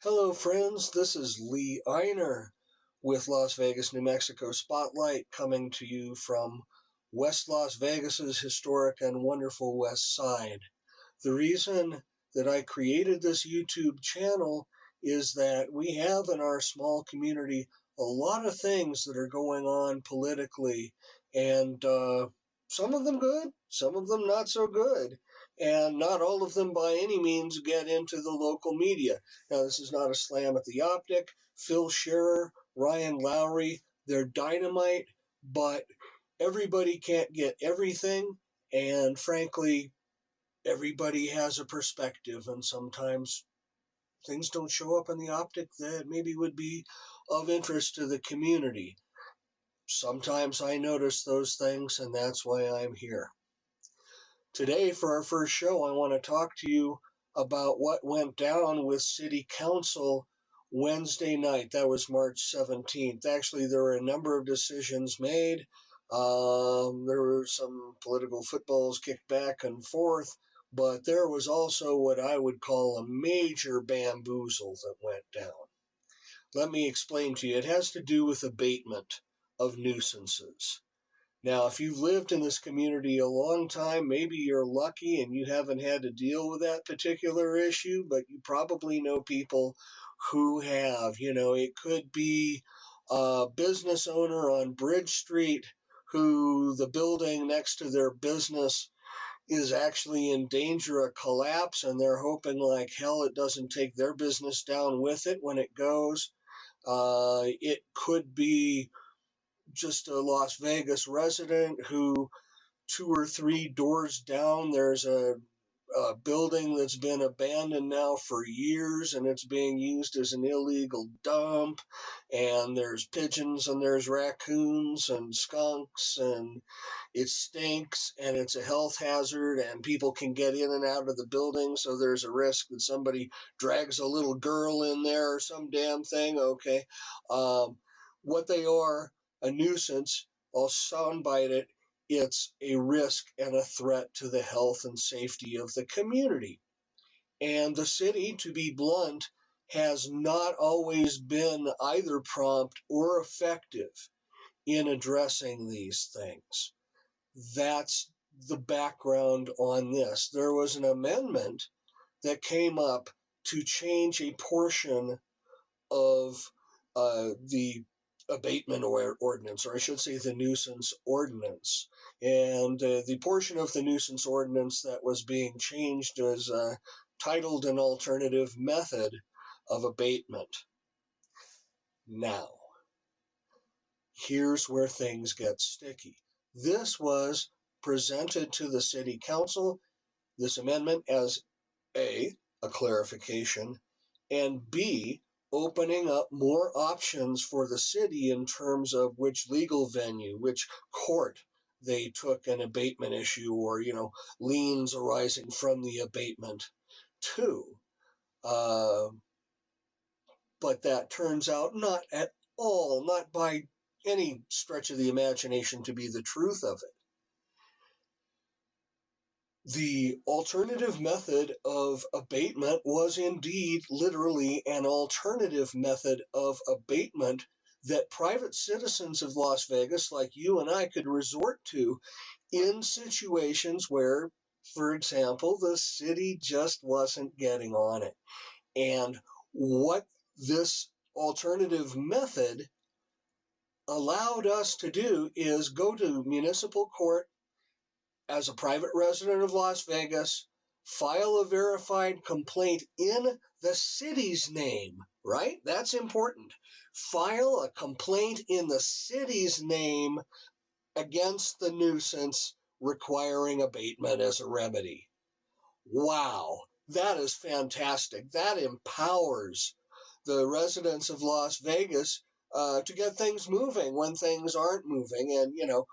Hello, friends. This is Lee Einer with Las Vegas, New Mexico Spotlight, coming to you from West Las Vegas's historic and wonderful West Side. The reason that I created this YouTube channel is that we have in our small community a lot of things that are going on politically, and some of them good, some of them not so good, and not all of them by any means get into the local media. Now, this is not a slam at the Optic, Phil Scherer, Ryan Lowry, they're dynamite, but everybody can't get everything, and frankly, everybody has a perspective, and sometimes things don't show up in the Optic that maybe would be of interest to the community. Sometimes I notice those things, and that's why I'm here. Today, for our first show, I want to talk to you about what went down with City Council Wednesday night. That was March 17th. Actually, there were a number of decisions made. There were some political footballs kicked back and forth, but there was also what I would call a major bamboozle that went down. Let me explain to you. It has to do with abatement of nuisances. Now, if you've lived in this community a long time, maybe you're lucky and you haven't had to deal with that particular issue, but you probably know people who have. It could be a business owner on Bridge Street who the building next to their business is actually in danger of collapse, and they're hoping like hell it doesn't take their business down with it when it goes. It could be just a Las Vegas resident who 2 or 3 doors down, there's a building that's been abandoned now for years, and it's being used as an illegal dump, and there's pigeons and there's raccoons and skunks, and it stinks, and it's a health hazard, and people can get in and out of the building, so there's a risk that somebody drags a little girl in there or some damn thing. Okay. What they are, a nuisance, I'll soundbite it, it's a risk and a threat to the health and safety of the community. And the city, to be blunt, has not always been either prompt or effective in addressing these things. That's the background on this. There was an amendment that came up to change a portion of the abatement ordinance, or I should say the nuisance ordinance. And the portion of the nuisance ordinance that was being changed was titled an alternative method of abatement. Now, here's where things get sticky. This was presented to the city council, this amendment, as A, a clarification, and B, opening up more options for the city in terms of which legal venue, which court they took an abatement issue or, liens arising from the abatement to. But that turns out not at all, not by any stretch of the imagination, to be the truth of it. The alternative method of abatement was indeed literally an alternative method of abatement that private citizens of Las Vegas, like you and I, could resort to in situations where, for example, the city just wasn't getting on it. And what this alternative method allowed us to do is go to municipal court as a private resident of Las Vegas, file a verified complaint in the city's name, right? That's important. File a complaint in the city's name against the nuisance requiring abatement as a remedy. Wow, that is fantastic. That empowers the residents of Las Vegas to get things moving when things aren't moving. And,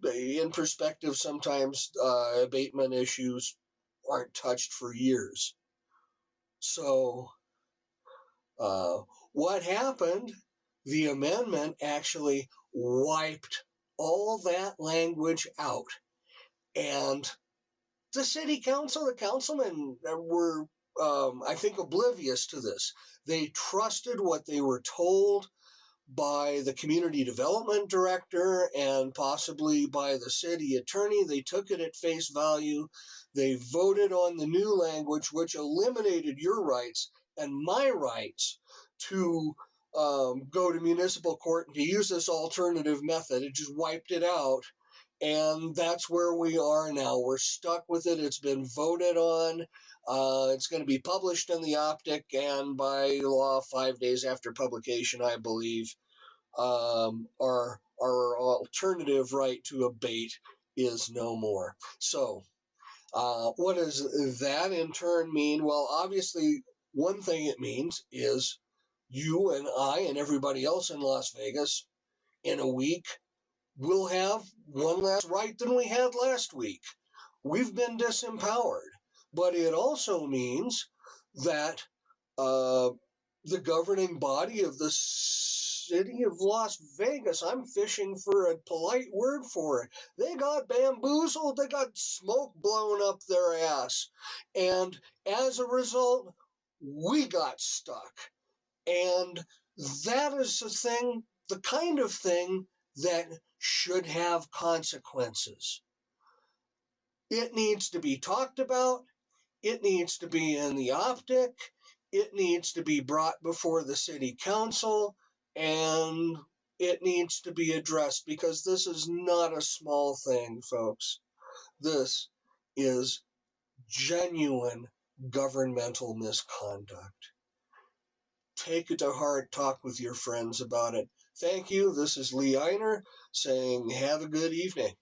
in perspective, sometimes abatement issues aren't touched for years. So what happened? The amendment actually wiped all that language out. And the city council, the councilmen were I think, oblivious to this. They trusted what they were told by the community development director and possibly by the city attorney. They took it at face value. They voted on the new language, which eliminated your rights and my rights to go to municipal court and to use this alternative method. It just wiped it out. And that's where we are now. We're stuck with it. It's been voted on. It's going to be published in the Optic, and by law, 5 days after publication, I believe, our alternative right to abate is no more. So, what does that in turn mean? Well, obviously, one thing it means is you and I and everybody else in Las Vegas in a week will have one less right than we had last week. We've been disempowered. But it also means that the governing body of the city of Las Vegas, I'm fishing for a polite word for it, they got bamboozled, they got smoke blown up their ass. And as a result, we got stuck. And that is the kind of thing that should have consequences. It needs to be talked about. It needs to be in the Optic. It needs to be brought before the city council, and it needs to be addressed, because this is not a small thing, folks. This is genuine governmental misconduct. Take it to heart. Talk with your friends about it. Thank you. This is Lee Einer saying have a good evening.